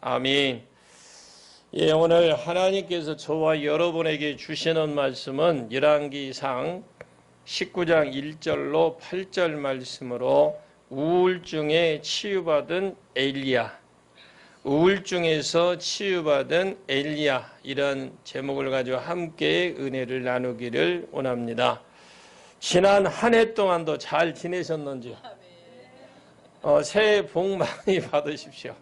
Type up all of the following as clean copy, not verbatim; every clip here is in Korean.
아멘. 예, 오늘 하나님께서 저와 여러분에게 주시는 말씀은 열왕기상 19장 1절로 8절 말씀으로 우울증에 치유받은 엘리야, 우울증에서 치유받은 엘리야, 이런 제목을 가지고 함께 은혜를 나누기를 원합니다. 지난 한 해 동안도 잘 지내셨는지요? 새해 복 많이 받으십시오.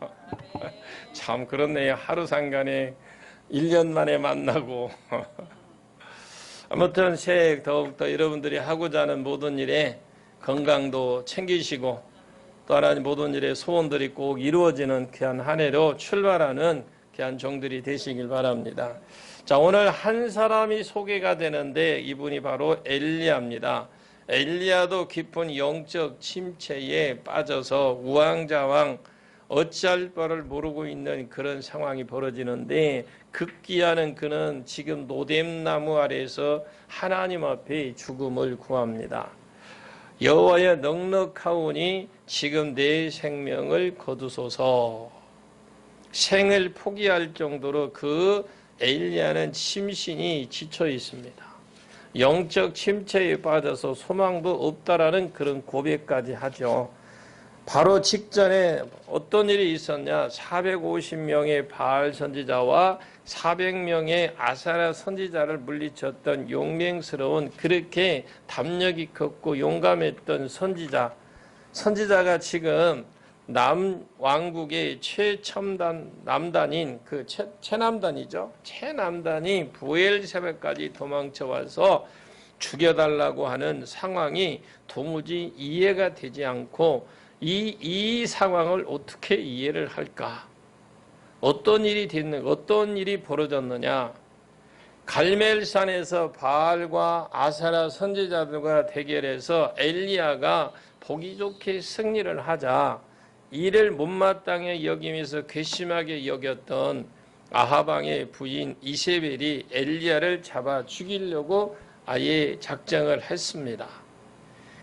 참 그렇네요. 하루 상간에 1년 만에 만나고 아무튼 새해 더욱더 여러분들이 하고자 하는 모든 일에 건강도 챙기시고 또 하나님 모든 일에 소원들이 꼭 이루어지는 귀한 한 해로 출발하는 귀한 종들이 되시길 바랍니다. 자, 오늘 한 사람이 소개가 되는데 이분이 바로 엘리야입니다. 엘리야도 깊은 영적 침체에 빠져서 우왕좌왕 어찌할 바를 모르고 있는 그런 상황이 벌어지는데 급기야는 그는 지금 노뎀나무 아래에서 하나님 앞에 죽음을 구합니다. 여호와여 넉넉하오니 지금 내 생명을 거두소서. 생을 포기할 정도로 그 엘리야는 심신이 지쳐 있습니다. 영적 침체에 빠져서 소망도 없다라는 그런 고백까지 하죠. 바로 직전에 어떤 일이 있었냐? 450명의 바알 선지자와 400명의 아사랴 선지자를 물리쳤던 용맹스러운, 그렇게 담력이 컸고 용감했던 선지자가 지금 남왕국의 최첨단 남단인 그 최남단이죠. 최남단이 부엘세바까지 도망쳐 와서 죽여달라고 하는 상황이 도무지 이해가 되지 않고 이 상황을 어떻게 이해를 할까? 어떤 일이 벌어졌느냐? 갈멜산에서 바알과 아사랴 선지자들과 대결해서 엘리야가 보기 좋게 승리를 하자 이를 못마땅해 여기면서 괘씸하게 여겼던 아하방의 부인 이세벨이 엘리야를 잡아 죽이려고 아예 작정을 했습니다.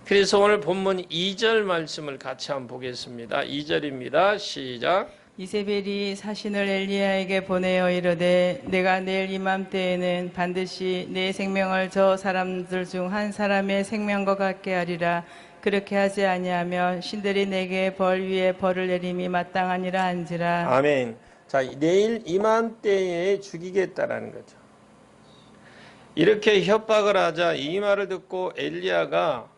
그래서 오늘 본문 2절 말씀을 같이 한번 보겠습니다. 2절입니다. 시작. 이세벨이 사신을 엘리야에게 보내어 이르되 내가 내일 이맘때에는 반드시 내 생명을 저 사람들 중 한 사람의 생명과 같게 하리라. 그렇게 하지 아니하면 신들이 내게 벌 위에 벌을 내림이 마땅하니라 한지라. 아멘. 자, 내일 이맘때에 죽이겠다라는 거죠. 이렇게 협박을 하자 이 말을 듣고 엘리야가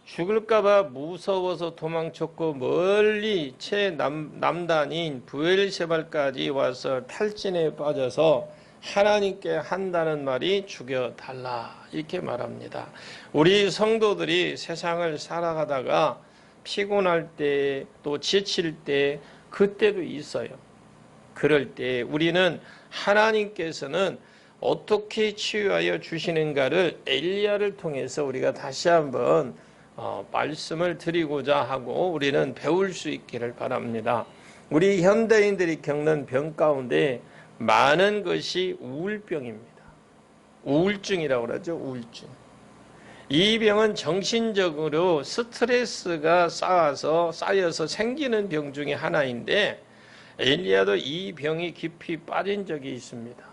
죽을까봐 무서워서 도망쳤고 멀리 최남단인 부엘세발까지 와서 탈진에 빠져서 하나님께 한다는 말이 죽여달라, 이렇게 말합니다. 우리 성도들이 세상을 살아가다가 피곤할 때 또 지칠 때 그때도 있어요. 그럴 때 우리는 하나님께서는 어떻게 치유하여 주시는가를 엘리야를 통해서 우리가 다시 한번 말씀을 드리고자 하고 우리는 배울 수 있기를 바랍니다. 우리 현대인들이 겪는 병 가운데 많은 것이 우울병입니다. 우울증이라고 그러죠. 우울증. 이 병은 정신적으로 스트레스가 쌓여서 생기는 병 중에 하나인데 엘리야도 이 병이 깊이 빠진 적이 있습니다.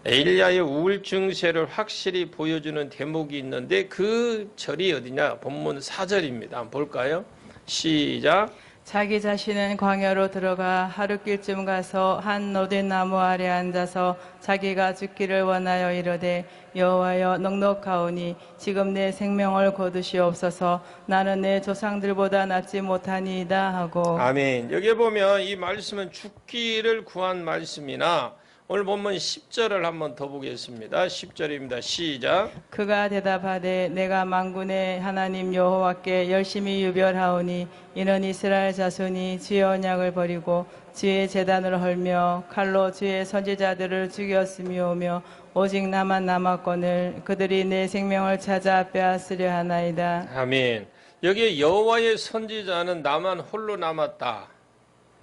엘리야의 우울증세를 확실히 보여주는 대목이 있는데 그 절이 어디냐? 본문 4절입니다. 한번 볼까요? 시작. 자기 자신은 광야로 들어가 하룻길쯤 가서 한 노댓나무 아래 앉아서 자기가 죽기를 원하여 이르되 여호와여 넉넉하오니 지금 내 생명을 거두시옵소서. 나는 내 조상들보다 낫지 못하니이다 하고. 아멘. 여기 보면 이 말씀은 죽기를 구한 말씀이나 오늘 본문 10절을 한번 더 보겠습니다. 10절입니다. 시작. 그가 대답하되 내가 만군의 하나님 여호와께 열심히 유별하오니 이는 이스라엘 자손이 주의 언약을 버리고 주의 제단을 헐며 칼로 주의 선지자들을 죽였으며오며 오직 나만 남았거늘 그들이 내 생명을 찾아 빼앗으려 하나이다. 아멘. 여기 여호와의 선지자는 나만 홀로 남았다,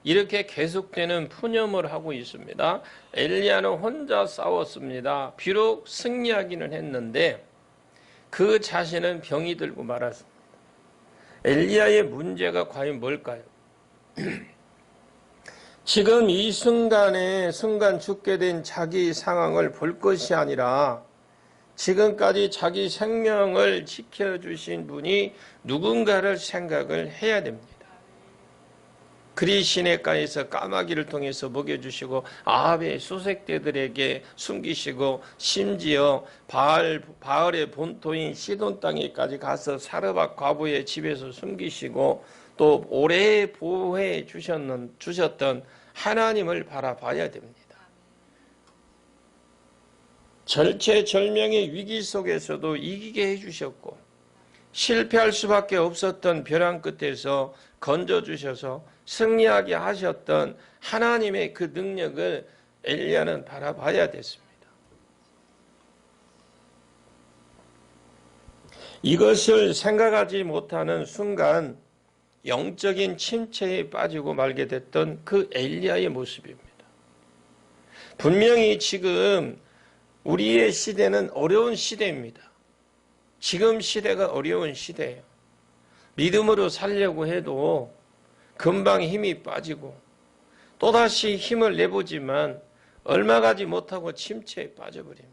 이렇게 계속되는 푸념을 하고 있습니다. 엘리야는 혼자 싸웠습니다. 비록 승리하기는 했는데 그 자신은 병이 들고 말았습니다. 엘리야의 문제가 과연 뭘까요? 지금 이 순간 죽게 된 자기 상황을 볼 것이 아니라 지금까지 자기 생명을 지켜주신 분이 누군가를 생각을 해야 됩니다. 그리 시냇가에서 까마귀를 통해서 먹여주시고 아합의 수색대들에게 숨기시고 심지어 바알의 본토인 시돈 땅에까지 가서 사르밧 과부의 집에서 숨기시고 또 오래 보호해 주셨던 하나님을 바라봐야 됩니다. 절체절명의 위기 속에서도 이기게 해주셨고 실패할 수밖에 없었던 벼랑 끝에서 건져주셔서 승리하게 하셨던 하나님의 그 능력을 엘리야는 바라봐야 됐습니다. 이것을 생각하지 못하는 순간 영적인 침체에 빠지고 말게 됐던 그 엘리야의 모습입니다. 분명히 지금 우리의 시대는 어려운 시대입니다. 지금 시대가 어려운 시대예요. 믿음으로 살려고 해도 금방 힘이 빠지고 또다시 힘을 내보지만 얼마 가지 못하고 침체에 빠져버립니다.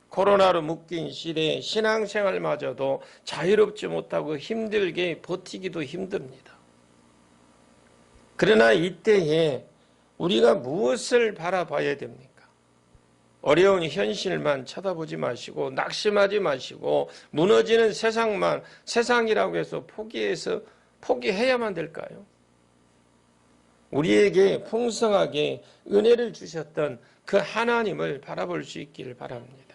코로나로 묶인 시대에 신앙생활마저도 자유롭지 못하고 힘들게 버티기도 힘듭니다. 그러나 이때에 우리가 무엇을 바라봐야 됩니까? 어려운 현실만 쳐다보지 마시고 낙심하지 마시고 무너지는 세상이라고 해서 포기해야만 될까요? 우리에게 풍성하게 은혜를 주셨던 그 하나님을 바라볼 수 있기를 바랍니다.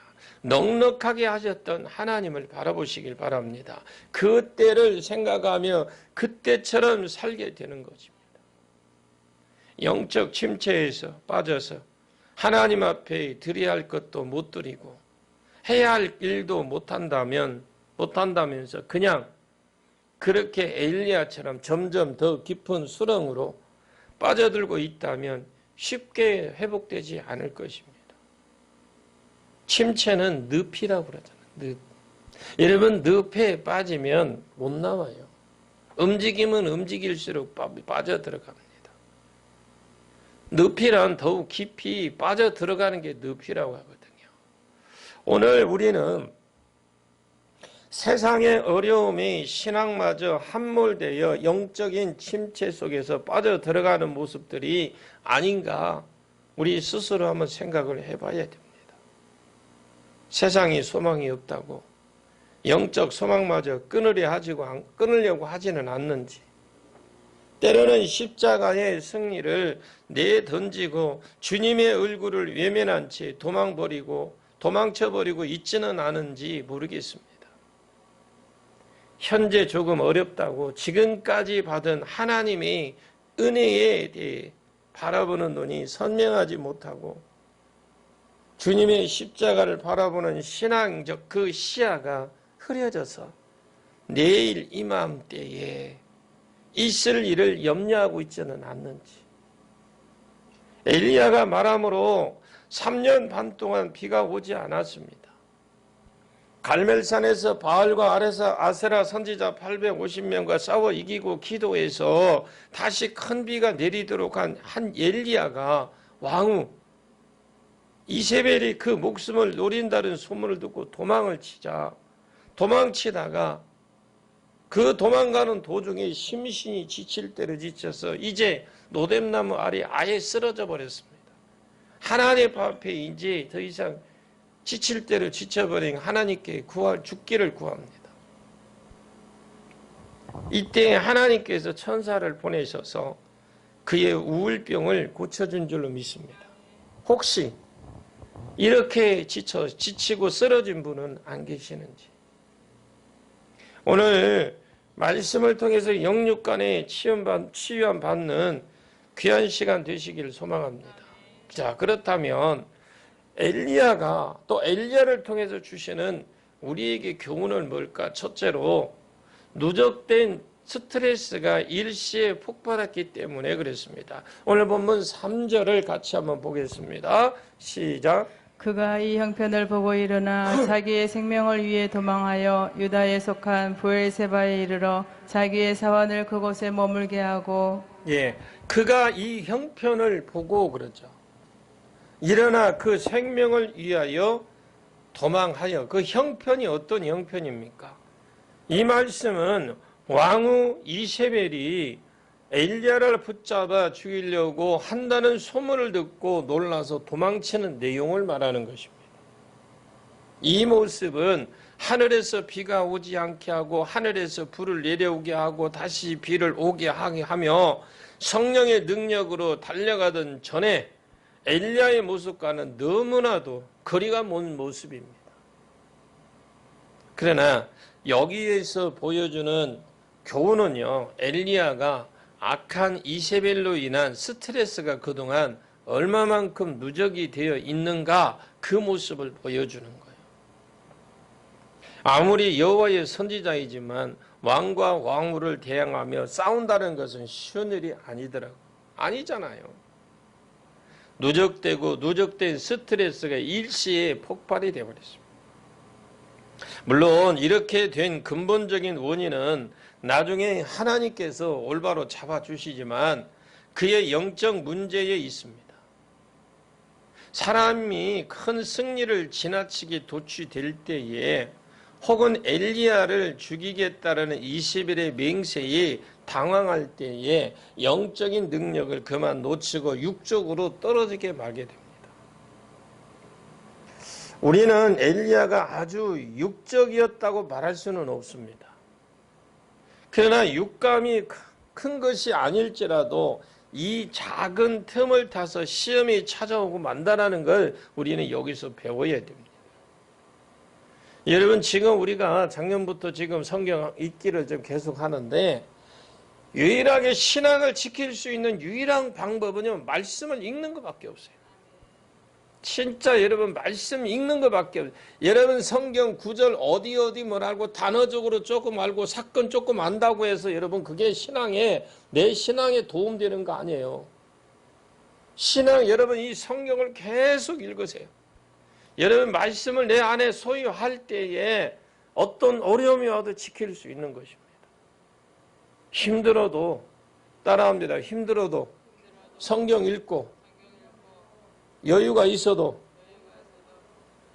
넉넉하게 하셨던 하나님을 바라보시길 바랍니다. 그때를 생각하며 그때처럼 살게 되는 것입니다. 영적 침체에서 빠져서 하나님 앞에 드려야 할 것도 못 드리고 해야 할 일도 못한다면서 그냥 그렇게 엘리야처럼 점점 더 깊은 수렁으로 빠져들고 있다면 쉽게 회복되지 않을 것입니다. 침체는 늪이라고 그러잖아요. 늪. 여러분 늪에 빠지면 못 나와요. 움직이면 움직일수록 빠져들어갑니다. 늪이란 더욱 깊이 빠져들어가는 게 늪이라고 하거든요. 오늘 우리는 세상의 어려움이 신앙마저 함몰되어 영적인 침체 속에서 빠져들어가는 모습들이 아닌가 우리 스스로 한번 생각을 해봐야 됩니다. 세상이 소망이 없다고 영적 소망마저 끊으려고 하지는 않는지 때로는 십자가의 승리를 내던지고 주님의 얼굴을 외면한 채 도망쳐버리고 있지는 않은지 모르겠습니다. 현재 조금 어렵다고 지금까지 받은 하나님의 은혜에 대해 바라보는 눈이 선명하지 못하고 주님의 십자가를 바라보는 신앙적 그 시야가 흐려져서 내일 이맘때에 있을 일을 염려하고 있지는 않는지. 엘리야가 말함으로 3년 반 동안 비가 오지 않았습니다. 갈멜산에서 바알과 아세라 선지자 850명과 싸워 이기고 기도해서 다시 큰 비가 내리도록 한 엘리야가 왕후 이세벨이 그 목숨을 노린다는 소문을 듣고 도망치다가 그 도망가는 도중에 심신이 지칠 대로 지쳐서 이제 노뎀나무 아래 아예 쓰러져 버렸습니다. 하나님 앞에 이제 더 이상 지칠 대로 지쳐버린 하나님께 죽기를 구합니다. 이때 하나님께서 천사를 보내셔서 그의 우울병을 고쳐준 줄로 믿습니다. 혹시 이렇게 지치고 쓰러진 분은 안 계시는지. 오늘 말씀을 통해서 영육간의 치유함 받는 귀한 시간 되시기를 소망합니다. 자, 그렇다면 엘리야가 또 엘리야를 통해서 주시는 우리에게 교훈은 뭘까? 첫째로 누적된 스트레스가 일시에 폭발했기 때문에 그랬습니다. 오늘 본문 3절을 같이 한번 보겠습니다. 시작. 그가 이 형편을 보고 일어나 자기의 생명을 위해 도망하여 유다에 속한 브엘세바에 이르러 자기의 사환을 그곳에 머물게 하고 예, 그가 이 형편을 보고 그러죠. 일어나 그 생명을 위하여 도망하여. 그 형편이 어떤 형편입니까? 이 말씀은 왕후 이세벨이 엘리야를 붙잡아 죽이려고 한다는 소문을 듣고 놀라서 도망치는 내용을 말하는 것입니다. 이 모습은 하늘에서 비가 오지 않게 하고 하늘에서 불을 내려오게 하고 다시 비를 오게 하게 하며 성령의 능력으로 달려가던 전에 엘리야의 모습과는 너무나도 거리가 먼 모습입니다. 그러나 여기에서 보여주는 교훈은요, 엘리야가 악한 이세벨로 인한 스트레스가 그동안 얼마만큼 누적이 되어 있는가, 그 모습을 보여주는 거예요. 아무리 여호와의 선지자이지만 왕과 왕후를 대항하며 싸운다는 것은 쉬운 일이 아니잖아요. 누적된 스트레스가 일시에 폭발이 되어버렸습니다. 물론 이렇게 된 근본적인 원인은 나중에 하나님께서 올바로 잡아주시지만 그의 영적 문제에 있습니다. 사람이 큰 승리를 지나치게 도취될 때에 혹은 엘리야를 죽이겠다라는 이세벨의 맹세에 당황할 때에 영적인 능력을 그만 놓치고 육적으로 떨어지게 말게 됩니다. 우리는 엘리야가 아주 육적이었다고 말할 수는 없습니다. 그러나 육감이 큰 것이 아닐지라도 이 작은 틈을 타서 시험이 찾아오고 만다라는 걸 우리는 여기서 배워야 됩니다. 여러분, 지금 우리가 작년부터 지금 성경 읽기를 좀 계속 하는데, 유일하게 신앙을 지킬 수 있는 유일한 방법은요, 말씀을 읽는 것밖에 없어요. 진짜 여러분, 말씀 읽는 것밖에 없어요. 여러분, 성경 구절 어디 뭐라고 단어적으로 조금 알고 사건 조금 안다고 해서 여러분, 그게 내 신앙에 도움되는 거 아니에요. 여러분, 이 성경을 계속 읽으세요. 여러분, 말씀을 내 안에 소유할 때에 어떤 어려움이 와도 지킬 수 있는 것입니다. 힘들어도, 따라합니다. 힘들어도 성경 읽고, 여유가 있어도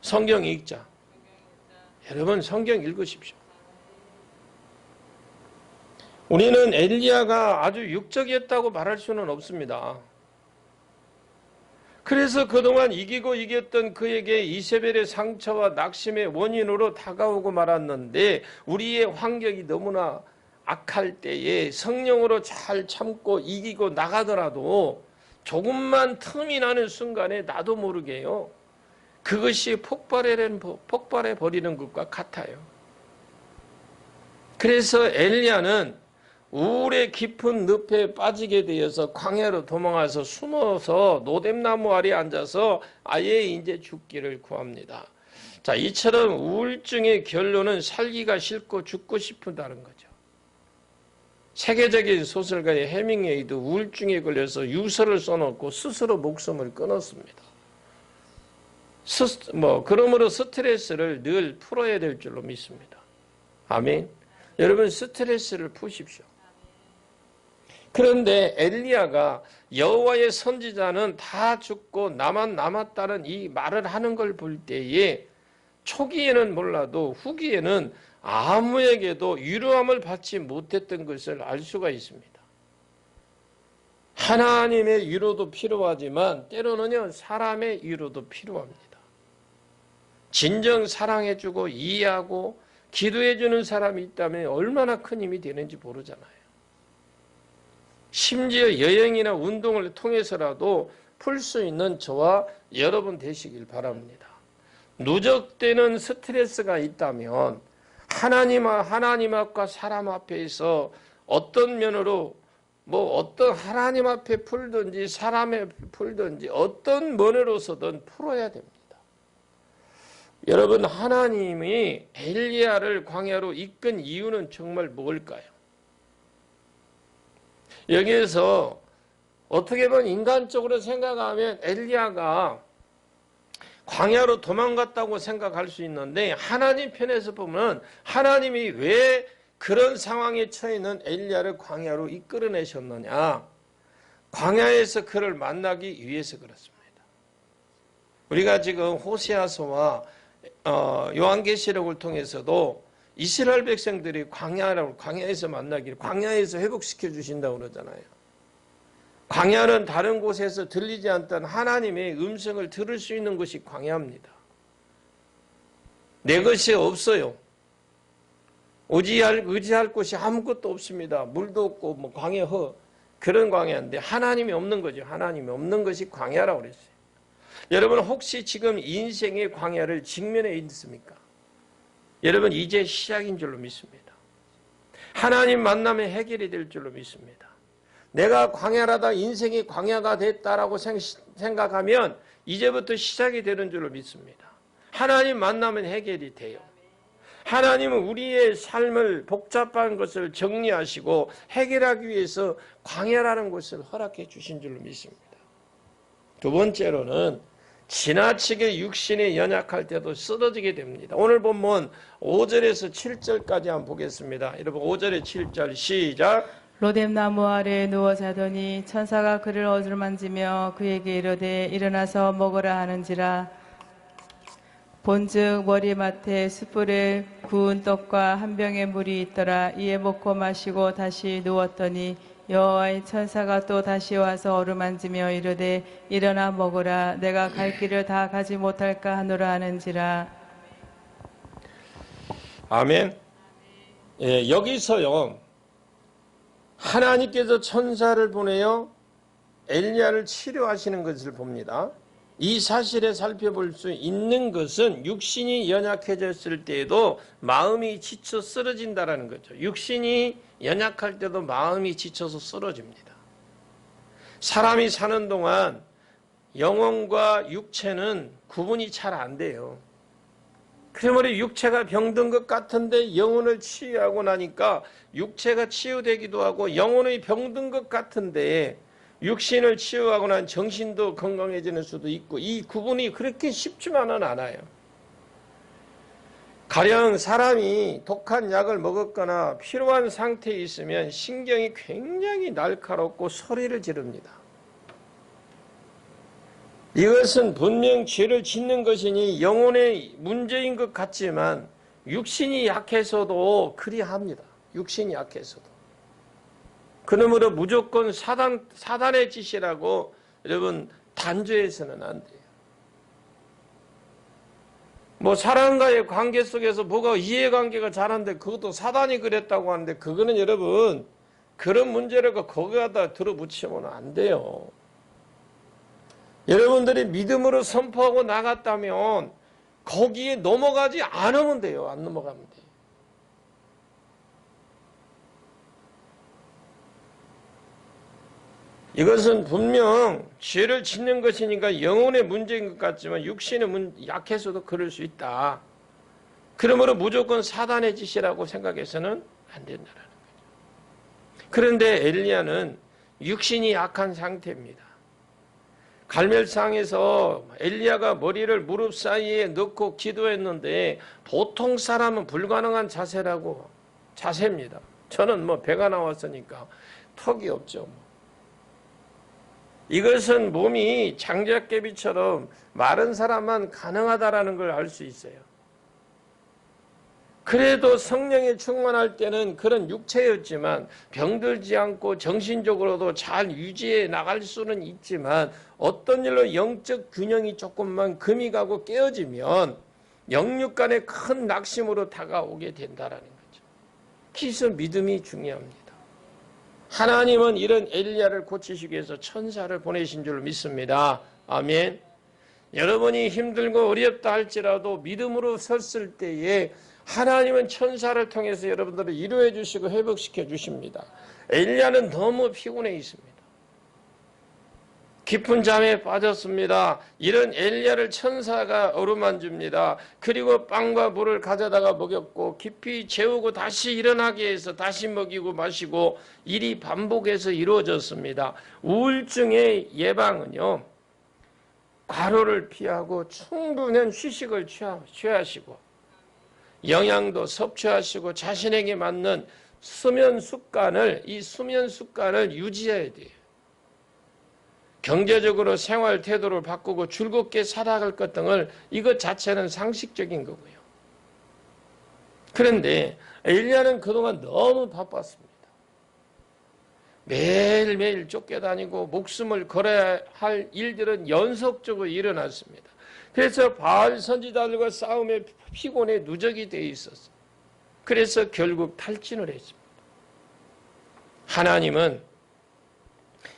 성경 읽자. 여러분, 성경 읽으십시오. 우리는 엘리야가 아주 육적이었다고 말할 수는 없습니다. 그래서 그동안 이겼던 그에게 이세벨의 상처와 낙심의 원인으로 다가오고 말았는데, 우리의 환경이 너무나 악할 때에 성령으로 잘 참고 이기고 나가더라도 조금만 틈이 나는 순간에 나도 모르게요, 그것이 폭발해 버리는 것과 같아요. 그래서 엘리야는 우울의 깊은 늪에 빠지게 되어서 광야로 도망가서 숨어서 노뎀나무 아래에 앉아서 아예 이제 죽기를 구합니다. 자, 이처럼 우울증의 결론은 살기가 싫고 죽고 싶다는 거죠. 세계적인 소설가의 해밍웨이도 우울증에 걸려서 유서를 써놓고 스스로 목숨을 끊었습니다. 그러므로 스트레스를 늘 풀어야 될 줄로 믿습니다. 아멘. 여러분, 스트레스를 푸십시오. 그런데 엘리야가 여호와의 선지자는 다 죽고 나만 남았다는 이 말을 하는 걸 볼 때에 초기에는 몰라도 후기에는 아무에게도 위로함을 받지 못했던 것을 알 수가 있습니다. 하나님의 위로도 필요하지만 때로는요, 사람의 위로도 필요합니다. 진정 사랑해주고 이해하고 기도해주는 사람이 있다면 얼마나 큰 힘이 되는지 모르잖아요. 심지어 여행이나 운동을 통해서라도 풀 수 있는 저와 여러분 되시길 바랍니다. 누적되는 스트레스가 있다면 하나님 앞과 사람 앞에서 어떤 면으로 어떤 하나님 앞에 풀든지 사람에 풀든지 어떤 면으로서든 풀어야 됩니다. 여러분, 하나님이 엘리야를 광야로 이끈 이유는 정말 뭘까요? 여기에서 어떻게 보면 인간적으로 생각하면 엘리야가 광야로 도망갔다고 생각할 수 있는데, 하나님 편에서 보면 하나님이 왜 그런 상황에 처해 있는 엘리야를 광야로 이끌어내셨느냐, 광야에서 그를 만나기 위해서 그렇습니다. 우리가 지금 호세아서와 요한계시록을 통해서도 이스라엘 백성들이 광야에서 만나기를, 광야에서 회복시켜 주신다고 그러잖아요. 광야는 다른 곳에서 들리지 않던 하나님의 음성을 들을 수 있는 것이 광야입니다. 내 것이 없어요. 의지할 곳이 아무것도 없습니다. 물도 없고 뭐 광야 그런 광야인데 하나님이 없는 거죠. 하나님이 없는 것이 광야라고 그랬어요. 여러분 혹시 지금 인생의 광야를 직면해 있습니까? 여러분 이제 시작인 줄로 믿습니다. 하나님 만나면 해결이 될 줄로 믿습니다. 내가 광야라다 인생이 광야가 됐다라고 생각하면 이제부터 시작이 되는 줄로 믿습니다. 하나님 만나면 해결이 돼요. 하나님은 우리의 삶을 복잡한 것을 정리하시고 해결하기 위해서 광야라는 것을 허락해 주신 줄로 믿습니다. 두 번째로는 지나치게 육신이 연약할 때도 쓰러지게 됩니다. 오늘 본문 5절에서 7절까지 한번 보겠습니다. 여러분 5절에 7절 시작. 로뎀나무 아래에 누워 자더니 천사가 그를 어루만지며 그에게 이르되 일어나서 먹으라 하는지라. 본즉 머리맡에 숯불에 구운 떡과 한 병의 물이 있더라. 이에 먹고 마시고 다시 누웠더니 여호와의 천사가 또 다시 와서 어루만지며 이르되 일어나 먹으라. 내가 갈 길을 다 가지 못할까 하노라 하는지라. 아멘. 예, 여기서요 하나님께서 천사를 보내어 엘리야를 치료하시는 것을 봅니다. 이 사실에 살펴볼 수 있는 것은 육신이 연약해졌을 때에도 마음이 지쳐 쓰러진다라는 거죠. 육신이 연약할 때도 마음이 지쳐서 쓰러집니다. 사람이 사는 동안 영혼과 육체는 구분이 잘 안 돼요. 그러므로 육체가 병든 것 같은데 영혼을 치유하고 나니까 육체가 치유되기도 하고 영혼의 병든 것 같은데 육신을 치유하고 난 정신도 건강해지는 수도 있고 이 구분이 그렇게 쉽지만은 않아요. 가령 사람이 독한 약을 먹었거나 피로한 상태에 있으면 신경이 굉장히 날카롭고 소리를 지릅니다. 이것은 분명 죄를 짓는 것이니 영혼의 문제인 것 같지만 육신이 약해서도 그리합니다. 육신이 약해서도. 그러므로 무조건 사단의 짓이라고 여러분 단죄해서는 안 돼요. 뭐 사람과의 관계 속에서 뭐가 이해관계가 잘한데 그것도 사단이 그랬다고 하는데 그거는 여러분 그런 문제라고 거기에다 들어붙이면 안 돼요. 여러분들이 믿음으로 선포하고 나갔다면 거기에 넘어가지 않으면 돼요. 안 넘어가면 돼요. 이것은 분명 죄를 짓는 것이니까 영혼의 문제인 것 같지만 육신의 약해서도 그럴 수 있다. 그러므로 무조건 사단의 짓이라고 생각해서는 안 된다는 거죠. 그런데 엘리야는 육신이 약한 상태입니다. 갈멜상에서 엘리야가 머리를 무릎 사이에 넣고 기도했는데 보통 사람은 불가능한 자세입니다. 저는 뭐 배가 나왔으니까 턱이 없죠. 이것은 몸이 장작개비처럼 마른 사람만 가능하다라는 걸 알 수 있어요. 그래도 성령에 충만할 때는 그런 육체였지만 병들지 않고 정신적으로도 잘 유지해 나갈 수는 있지만 어떤 일로 영적 균형이 조금만 금이 가고 깨어지면 영육 간의 큰 낙심으로 다가오게 된다라는 거죠. 그래서 믿음이 중요합니다. 하나님은 이런 엘리야를 고치시기 위해서 천사를 보내신 줄 믿습니다. 아멘. 여러분이 힘들고 어렵다 할지라도 믿음으로 섰을 때에 하나님은 천사를 통해서 여러분들을 위로해 주시고 회복시켜 주십니다. 엘리야는 너무 피곤해 있습니다. 깊은 잠에 빠졌습니다. 이런 엘리야를 천사가 어루만집니다. 그리고 빵과 물을 가져다가 먹였고 깊이 재우고 다시 일어나게 해서 다시 먹이고 마시고 일이 반복해서 이루어졌습니다. 우울증의 예방은요. 과로를 피하고 충분한 휴식을 취하시고 영양도 섭취하시고 자신에게 맞는 수면 습관을 유지해야 돼요. 경제적으로 생활 태도를 바꾸고 즐겁게 살아갈 것 등을 이것 자체는 상식적인 거고요. 그런데 엘리야는 그동안 너무 바빴습니다. 매일매일 쫓겨다니고 목숨을 걸어야 할 일들은 연속적으로 일어났습니다. 그래서 바알 선지자들과 싸움에 피곤해 누적이 되어 있었어요. 그래서 결국 탈진을 했습니다. 하나님은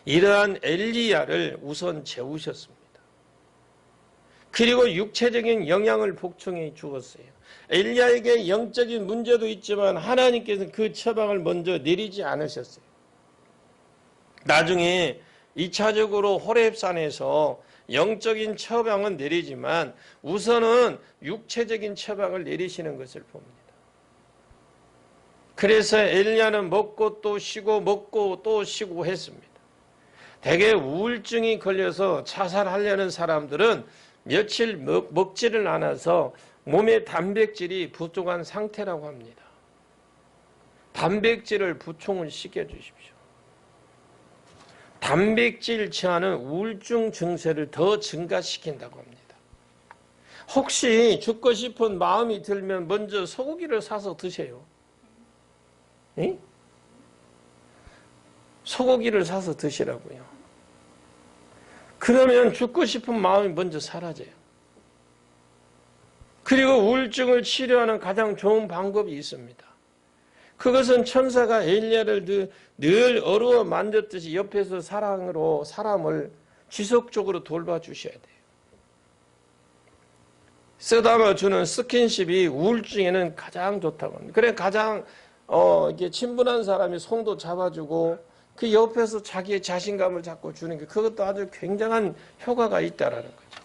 이러한 엘리야를 우선 재우셨습니다. 그리고 육체적인 영향을 복종해 주었어요. 엘리야에게 영적인 문제도 있지만 하나님께서는 그 처방을 먼저 내리지 않으셨어요. 나중에 2차적으로 호렙산에서 영적인 처방은 내리지만 우선은 육체적인 처방을 내리시는 것을 봅니다. 그래서 엘리야는 먹고 또 쉬고 먹고 또 쉬고 했습니다. 대개 우울증이 걸려서 자살하려는 사람들은 며칠 먹지를 않아서 몸에 단백질이 부족한 상태라고 합니다. 단백질을 부充을 시켜주십시오. 단백질 저하는 우울증 증세를 더 증가시킨다고 합니다. 혹시 죽고 싶은 마음이 들면 먼저 소고기를 사서 드세요. 에? 소고기를 사서 드시라고요. 그러면 죽고 싶은 마음이 먼저 사라져요. 그리고 우울증을 치료하는 가장 좋은 방법이 있습니다. 그것은 천사가 엘리야를 늘 어루어 만졌듯이 옆에서 사랑으로 사람을 지속적으로 돌봐주셔야 돼요. 쓰다마 주는 스킨십이 우울증에는 가장 좋다고 합니다. 그래 가장 이게 친분한 사람이 손도 잡아주고 그 옆에서 자기의 자신감을 자꾸 주는 게 그것도 아주 굉장한 효과가 있다라는 거죠.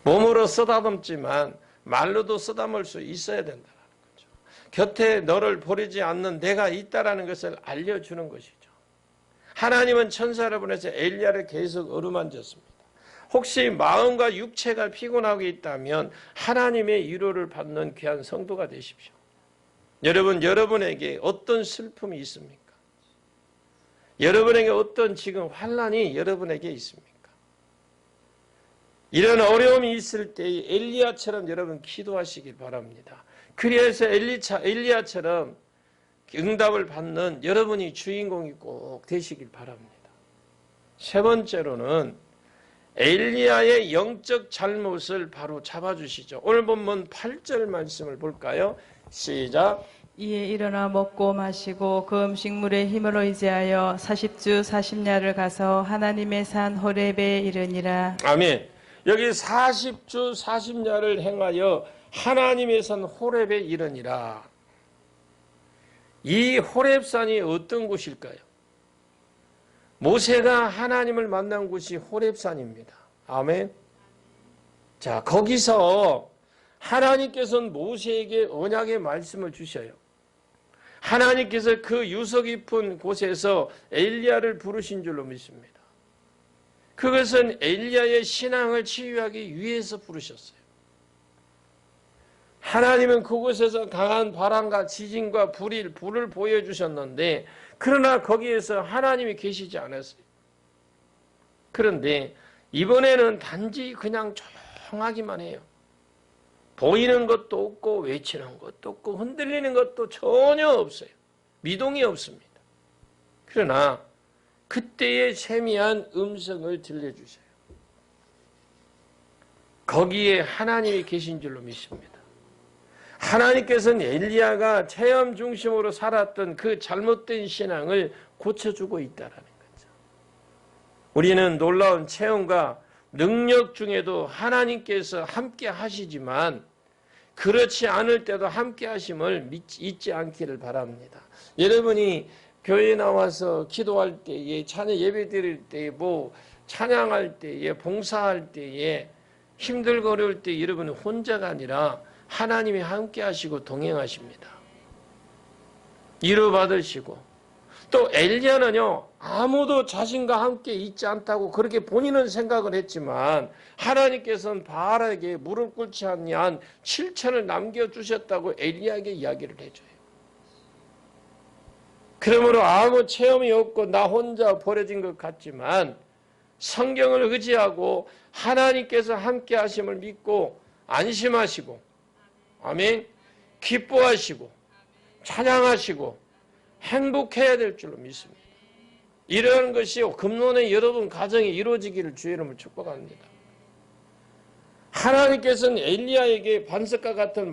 몸으로 쓰다듬지만 말로도 쓰다듬을 수 있어야 된다는 거죠. 곁에 너를 버리지 않는 내가 있다라는 것을 알려주는 것이죠. 하나님은 천사를 보내서 엘리야를 계속 어루만졌습니다. 혹시 마음과 육체가 피곤하고 있다면 하나님의 위로를 받는 귀한 성도가 되십시오. 여러분, 여러분에게 어떤 슬픔이 있습니까? 여러분에게 어떤 지금 환난이 여러분에게 있습니까? 이런 어려움이 있을 때 엘리야처럼 여러분 기도하시길 바랍니다. 그래서 엘리야처럼 응답을 받는 여러분이 주인공이 꼭 되시길 바랍니다. 세 번째로는 엘리야의 영적 잘못을 바로 잡아주시죠. 오늘 본문 8절 말씀을 볼까요? 시작. 이에 일어나 먹고 마시고 그 음식물의 힘을 의지하여 40주 40야를 가서 하나님의 산 호렙에 이르니라. 아멘. 여기 40주 40야를 행하여 하나님의 산 호렙에 이르니라. 이 호렙산이 어떤 곳일까요? 모세가 하나님을 만난 곳이 호렙산입니다. 아멘. 자, 거기서 하나님께서는 모세에게 언약의 말씀을 주셔요. 하나님께서 그 유서 깊은 곳에서 엘리야를 부르신 줄로 믿습니다. 그것은 엘리야의 신앙을 치유하기 위해서 부르셨어요. 하나님은 그곳에서 강한 바람과 지진과 불을 보여주셨는데 그러나 거기에서 하나님이 계시지 않았어요. 그런데 이번에는 단지 그냥 조용하기만 해요. 보이는 것도 없고 외치는 것도 없고 흔들리는 것도 전혀 없어요. 미동이 없습니다. 그러나 그때의 세미한 음성을 들려주세요. 거기에 하나님이 계신 줄로 믿습니다. 하나님께서는 엘리야가 체험 중심으로 살았던 그 잘못된 신앙을 고쳐주고 있다는 거죠. 우리는 놀라운 체험과 능력 중에도 하나님께서 함께 하시지만 그렇지 않을 때도 함께 하심을 잊지 않기를 바랍니다. 여러분이 교회에 나와서 기도할 때에 찬양 예배 드릴 때에 찬양할 때에 봉사할 때에 힘들고 어려울 때 여러분은 혼자가 아니라 하나님이 함께 하시고 동행하십니다. 위로받으시고 또 엘리야는요 아무도 자신과 함께 있지 않다고 그렇게 본인은 생각을 했지만 하나님께서는 바알에게 무릎 꿇지 아니한 7천을 남겨주셨다고 엘리야에게 이야기를 해줘요. 그러므로 아무 체험이 없고 나 혼자 버려진 것 같지만 성경을 의지하고 하나님께서 함께 하심을 믿고 안심하시고, 아멘, 기뻐하시고 찬양하시고 행복해야 될 줄로 믿습니다. 이러한 것이 금론의 여러분 가정에 이루어지기를 주의 이름으로 축복합니다. 하나님께서는 엘리야에게 반석과 같은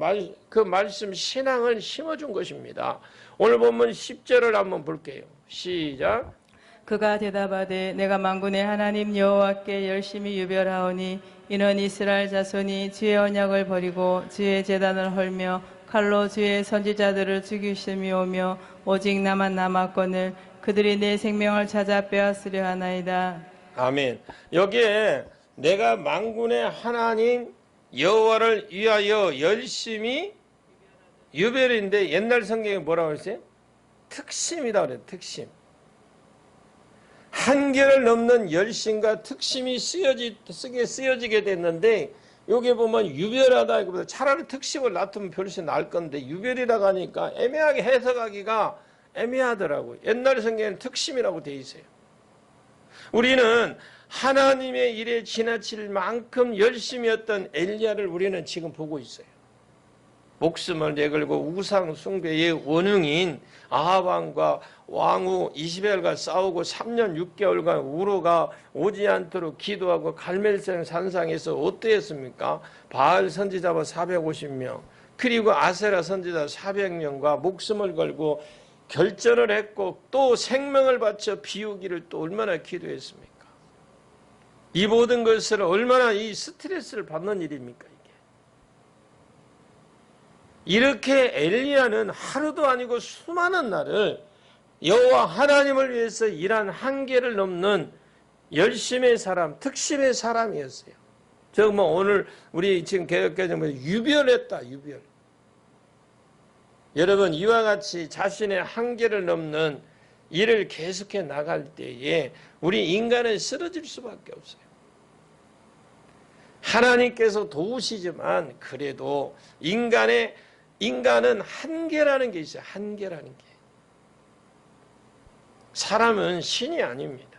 그 말씀 신앙을 심어준 것입니다. 오늘 본문 10절을 한번 볼게요. 시작. 그가 대답하되 내가 만군의 하나님 여호와께 열심히 유별하오니 이는 이스라엘 자손이 주의 언약을 버리고 주의 제단을 헐며 칼로 주의 선지자들을 죽이심이오며 오직 나만 남았거늘 그들이 내 생명을 찾아 빼앗으려 하나이다. 아멘. 여기에 내가 만군의 하나님 여호와를 위하여 열심히 유별인데 옛날 성경에 뭐라고 했어요? 특심이다 그래요. 특심. 한계를 넘는 열심과 특심이 쓰여지게 됐는데 여기 보면 유별하다 이거보다 차라리 특심을 놔두면 훨씬 나을 건데 유별이라고 하니까 애매하게 해석하기가 애매하더라고요. 옛날 성경에는 특심이라고 되어 있어요. 우리는 하나님의 일에 지나칠 만큼 열심히 했던 엘리야를 우리는 지금 보고 있어요. 목숨을 내걸고 우상 숭배의 원흉인 아합왕과 왕후 이시벨과 싸우고 3년 6개월간 우로가 오지 않도록 기도하고 갈멜산 산상에서 어떠했습니까? 바알 선지자와 450명 그리고 아세라 선지자 400명과 목숨을 걸고 결전을 했고 또 생명을 바쳐 비우기를 또 얼마나 기도했습니까? 이 모든 것을 얼마나 이 스트레스를 받는 일입니까? 이렇게 엘리야는 하루도 아니고 수많은 날을 여호와 하나님을 위해서 일한 한계를 넘는 열심의 사람, 특심의 사람이었어요. 저 뭐 오늘 우리 지금 개혁개정에 유별했다, 유별. 여러분 이와 같이 자신의 한계를 넘는 일을 계속해 나갈 때에 우리 인간은 쓰러질 수밖에 없어요. 하나님께서 도우시지만 그래도 인간은 한계라는 게 있어요. 한계라는 게. 사람은 신이 아닙니다.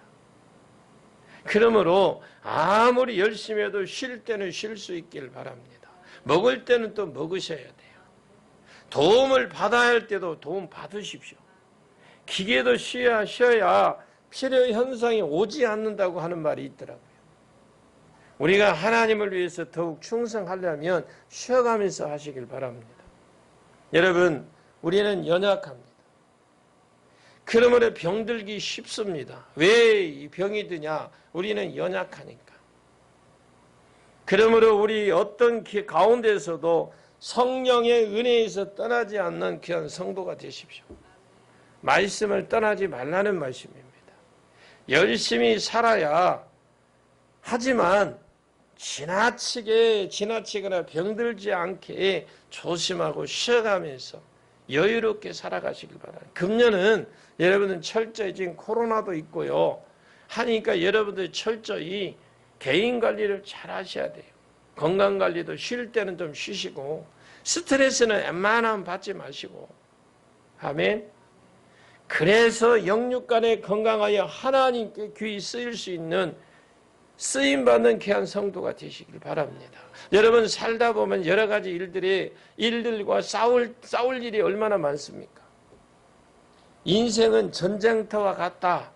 그러므로 아무리 열심히 해도 쉴 때는 쉴 수 있길 바랍니다. 먹을 때는 또 먹으셔야 돼요. 도움을 받아야 할 때도 도움 받으십시오. 기계도 쉬어야 필요 현상이 오지 않는다고 하는 말이 있더라고요. 우리가 하나님을 위해서 더욱 충성하려면 쉬어가면서 하시길 바랍니다. 여러분, 우리는 연약합니다. 그러므로 병들기 쉽습니다. 왜 이 병이 드냐? 우리는 연약하니까. 그러므로 우리 어떤 가운데서도 성령의 은혜에서 떠나지 않는 귀한 성도가 되십시오. 말씀을 떠나지 말라는 말씀입니다. 열심히 살아야 하지만 지나치거나 병들지 않게 조심하고 쉬어가면서 여유롭게 살아가시길 바랍니다. 금년은 여러분은 철저히 지금 코로나도 있고요. 하니까 여러분들 철저히 개인 관리를 잘 하셔야 돼요. 건강 관리도 쉴 때는 좀 쉬시고 스트레스는 웬만하면 받지 마시고. 아멘. 그래서 영육간에 건강하여 하나님께 귀히 쓰일 수 있는 쓰임받는 귀한 성도가 되시길 바랍니다. 여러분 살다 보면 여러 가지 일들과 싸울 일이 얼마나 많습니까? 인생은 전쟁터와 같다.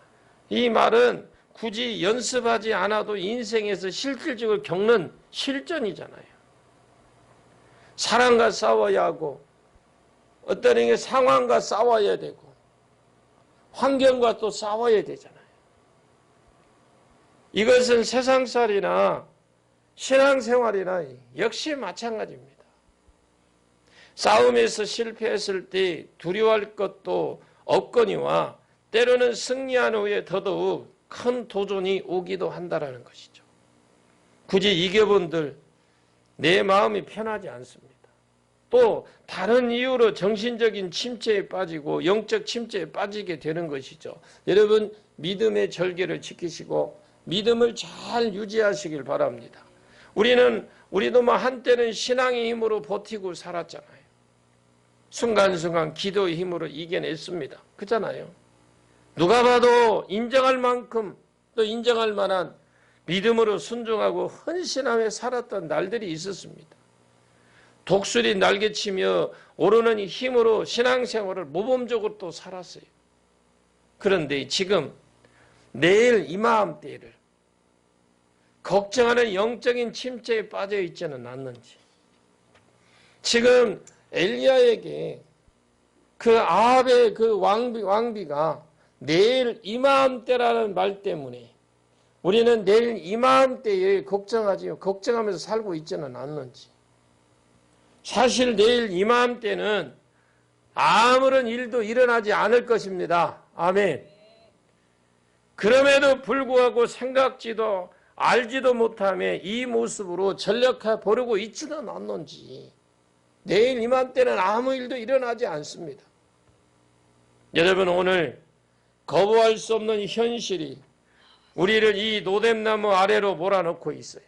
이 말은 굳이 연습하지 않아도 인생에서 실질적으로 겪는 실전이잖아요. 사람과 싸워야 하고 어떤 상황과 싸워야 되고 환경과 또 싸워야 되잖아요. 이것은 세상살이나 신앙생활이나 역시 마찬가지입니다. 싸움에서 실패했을 때 두려워할 것도 없거니와 때로는 승리한 후에 더더욱 큰 도전이 오기도 한다는 것이죠. 굳이 이겨본들 내 마음이 편하지 않습니다. 또 다른 이유로 정신적인 침체에 빠지고 영적 침체에 빠지게 되는 것이죠. 여러분 믿음의 절개를 지키시고 믿음을 잘 유지하시길 바랍니다. 우리도 한때는 신앙의 힘으로 버티고 살았잖아요. 순간순간 기도의 힘으로 이겨냈습니다. 그렇잖아요. 누가 봐도 인정할 만큼 또 인정할 만한 믿음으로 순종하고 헌신하며 살았던 날들이 있었습니다. 독수리 날개치며 오르는 힘으로 신앙생활을 모범적으로 또 살았어요. 그런데 지금 내일 이맘때를 걱정하는 영적인 침체에 빠져 있지는 않는지, 지금 엘리야에게 그 아합의 그 왕비가 내일 이맘때라는 말 때문에 우리는 내일 이맘때에 걱정하면서 살고 있지는 않는지, 사실 내일 이맘때는 아무런 일도 일어나지 않을 것입니다. 아멘. 그럼에도 불구하고 생각지도 알지도 못하며 이 모습으로 전력해 버리고 있지는 않는지, 내일 이맘때는 아무 일도 일어나지 않습니다. 여러분, 오늘 거부할 수 없는 현실이 우리를 이 노뎀나무 아래로 몰아넣고 있어요.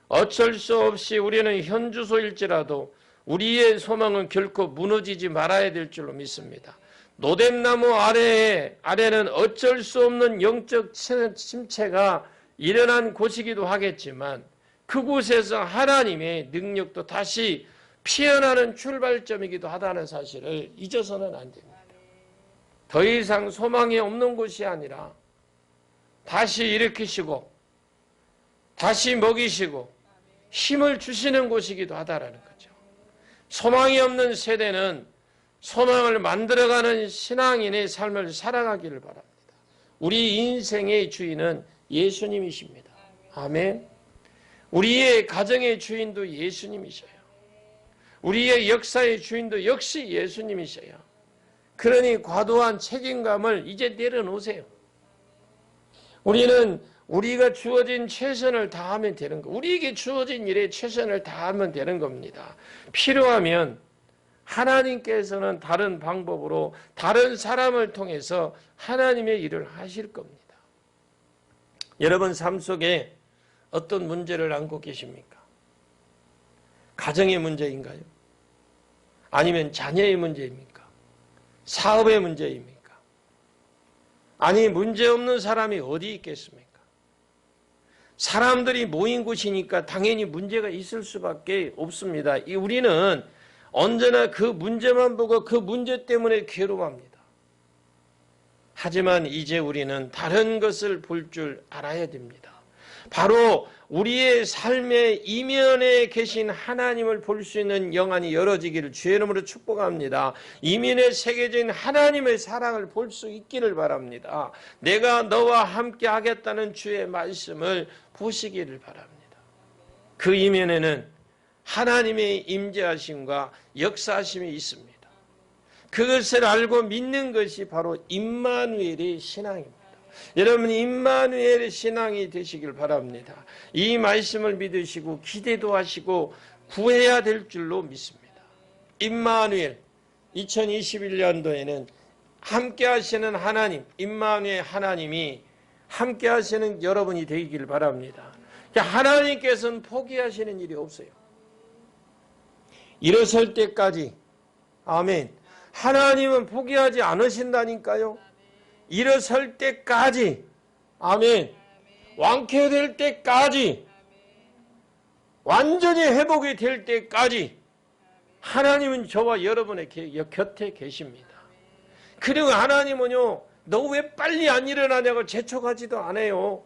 어쩔 수 없이 우리는 현주소일지라도 우리의 소망은 결코 무너지지 말아야 될 줄로 믿습니다. 노뎀나무 아래는 어쩔 수 없는 영적 침체가 일어난 곳이기도 하겠지만 그곳에서 하나님의 능력도 다시 피어나는 출발점이기도 하다는 사실을 잊어서는 안 됩니다. 더 이상 소망이 없는 곳이 아니라 다시 일으키시고 다시 먹이시고 힘을 주시는 곳이기도 하다라는 거죠. 소망이 없는 세대는 소망을 만들어가는 신앙인의 삶을 살아가기를 바랍니다. 우리 인생의 주인은 예수님이십니다. 아멘. 우리의 가정의 주인도 예수님이셔요. 우리의 역사의 주인도 역시 예수님이셔요. 그러니 과도한 책임감을 이제 내려놓으세요. 우리는 우리가 주어진 최선을 다하면 되는 거, 우리에게 주어진 일에 최선을 다하면 되는 겁니다. 필요하면 하나님께서는 다른 방법으로 다른 사람을 통해서 하나님의 일을 하실 겁니다. 여러분 삶 속에 어떤 문제를 안고 계십니까? 가정의 문제인가요? 아니면 자녀의 문제입니까? 사업의 문제입니까? 아니, 문제없는 사람이 어디 있겠습니까? 사람들이 모인 곳이니까 당연히 문제가 있을 수밖에 없습니다. 우리는 언제나 그 문제만 보고 그 문제 때문에 괴로워합니다. 하지만 이제 우리는 다른 것을 볼 줄 알아야 됩니다. 바로 우리의 삶의 이면에 계신 하나님을 볼 수 있는 영안이 열어지기를 주의 이름으로 축복합니다. 이면에 새겨진 하나님의 사랑을 볼 수 있기를 바랍니다. 내가 너와 함께 하겠다는 주의 말씀을 보시기를 바랍니다. 그 이면에는 하나님의 임재하심과 역사하심이 있습니다. 그것을 알고 믿는 것이 바로 임마누엘의 신앙입니다. 여러분, 임마누엘의 신앙이 되시길 바랍니다. 이 말씀을 믿으시고 기대도 하시고 구해야 될 줄로 믿습니다. 임마누엘, 2021년도에는 함께 하시는 하나님, 임마누엘 하나님이 함께 하시는 여러분이 되길 바랍니다. 하나님께서는 포기하시는 일이 없어요. 일어설 때까지, 아멘. 하나님은 포기하지 않으신다니까요. 일어설 때까지, 아멘. 완쾌될 때까지, 완전히 회복이 될 때까지 하나님은 저와 여러분의 곁에 계십니다. 그리고 하나님은요, 너 왜 빨리 안 일어나냐고 재촉하지도 않아요.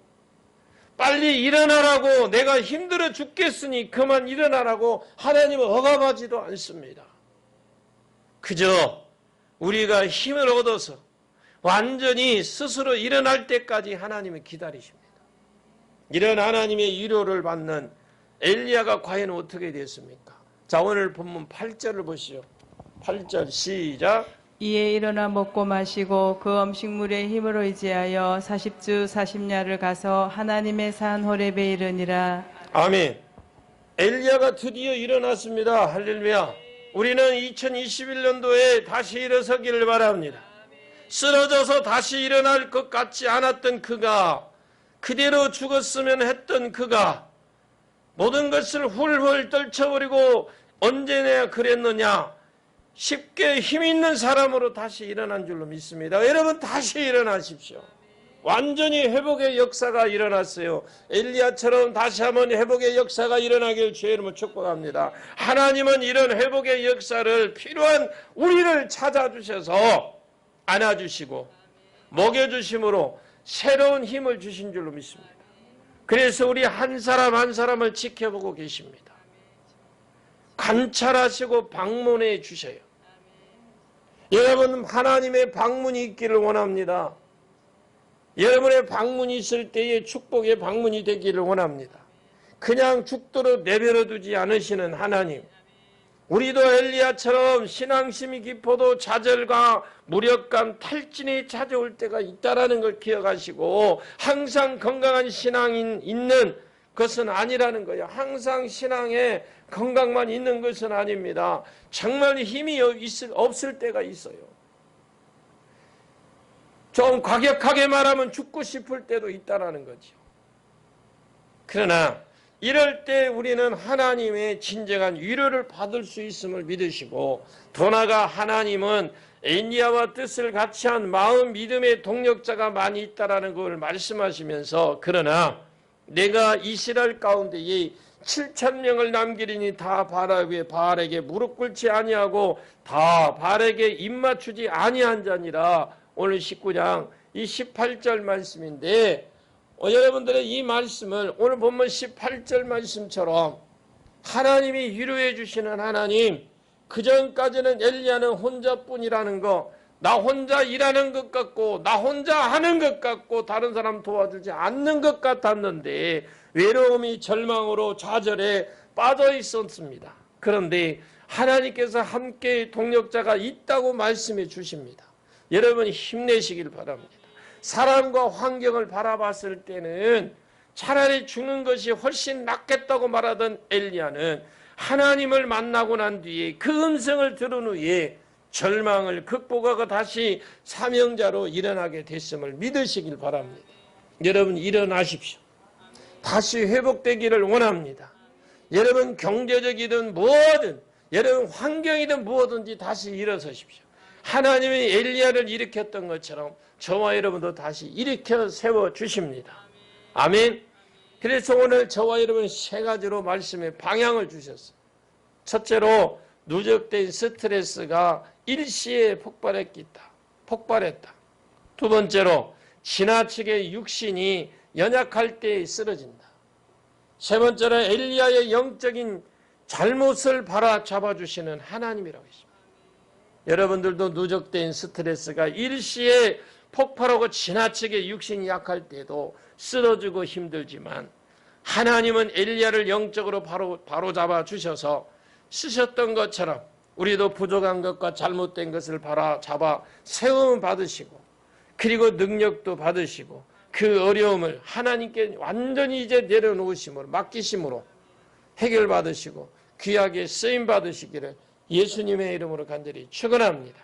빨리 일어나라고, 내가 힘들어 죽겠으니 그만 일어나라고 하나님은 억압하지도 않습니다. 그저 우리가 힘을 얻어서 완전히 스스로 일어날 때까지 하나님은 기다리십니다. 이런 하나님의 위로를 받는 엘리야가 과연 어떻게 됐습니까? 자, 오늘 본문 8절을 보시죠. 8절 시작. 이에 일어나 먹고 마시고 그 음식물의 힘으로 의지하여 40주 40야를 가서 하나님의 산 호렙에 이르니라. 아멘. 엘리야가 드디어 일어났습니다. 할렐루야. 우리는 2021년도에 다시 일어서기를 바랍니다. 쓰러져서 다시 일어날 것 같지 않았던 그가, 그대로 죽었으면 했던 그가 모든 것을 훌훌 떨쳐버리고 언제나 그랬느냐, 쉽게 힘있는 사람으로 다시 일어난 줄로 믿습니다. 여러분, 다시 일어나십시오. 완전히 회복의 역사가 일어났어요. 엘리야처럼 다시 한번 회복의 역사가 일어나길 주의 이름으로 축복합니다. 하나님은 이런 회복의 역사를 필요한 우리를 찾아주셔서 안아주시고 먹여주심으로 새로운 힘을 주신 줄로 믿습니다. 그래서 우리 한 사람 한 사람을 지켜보고 계십니다. 관찰하시고 방문해 주셔요. 여러분, 하나님의 방문이 있기를 원합니다. 여러분의 방문이 있을 때에 축복의 방문이 되기를 원합니다. 그냥 죽도록 내버려 두지 않으시는 하나님, 우리도 엘리야처럼 신앙심이 깊어도 좌절과 무력감, 탈진이 찾아올 때가 있다는 걸 기억하시고 없는 건강한 신앙인 있는 것은 아니라는 거예요. 항상 신앙에 건강만 있는 것은 아닙니다. 정말 힘이 없을 때가 있어요. 좀 과격하게 말하면 죽고 싶을 때도 있다는 거죠. 그러나 이럴 때 우리는 하나님의 진정한 위로를 받을 수 있음을 믿으시고, 더 나아가 하나님은 엘리야와 뜻을 같이 한 마음 믿음의 동력자가 많이 있다는 걸 말씀하시면서, 그러나 내가 이스라엘 가운데에 7,000명을 남기리니 다 바알에게 무릎 꿇지 아니하고 다 바알에게 입맞추지 아니한 자니라. 오늘 19장 이 18절 말씀인데, 여러분들의 이 말씀을 오늘 본문 18절 말씀처럼 하나님이 위로해 주시는 하나님, 그전까지는 엘리야는 혼자뿐이라는 거, 나 혼자 일하는 것 같고 나 혼자 하는 것 같고 다른 사람 도와주지 않는 것 같았는데 외로움이 절망으로 좌절에 빠져 있었습니다. 그런데 하나님께서 함께 동력자가 있다고 말씀해 주십니다. 여러분, 힘내시길 바랍니다. 사람과 환경을 바라봤을 때는 차라리 죽는 것이 훨씬 낫겠다고 말하던 엘리야는 하나님을 만나고 난 뒤에 그 음성을 들은 후에 절망을 극복하고 다시 사명자로 일어나게 됐음을 믿으시길 바랍니다. 여러분, 일어나십시오. 다시 회복되기를 원합니다. 여러분, 경제적이든 뭐든, 여러분 환경이든 무엇든지 다시 일어서십시오. 하나님이 엘리야를 일으켰던 것처럼 저와 여러분도 다시 일으켜 세워주십니다. 아멘. 그래서 오늘 저와 여러분 세 가지로 말씀의 방향을 주셨어요. 첫째로, 누적된 스트레스가 일시에 폭발했다. 두 번째로, 지나치게 육신이 연약할 때 쓰러진다. 세 번째로, 엘리야의 영적인 잘못을 바라잡아 주시는 하나님이라고 했습니다. 여러분들도 누적된 스트레스가 일시에 폭발하고 지나치게 육신이 약할 때도 쓰러지고 힘들지만, 하나님은 엘리야를 영적으로 바로잡아 주셔서 쓰셨던 것처럼 우리도 부족한 것과 잘못된 것을 바로잡아 세움 받으시고, 그리고 능력도 받으시고, 그 어려움을 하나님께 완전히 이제 내려놓으심으로, 맡기심으로 해결받으시고 귀하게 쓰임 받으시기를 예수님의 이름으로 간절히 축원합니다.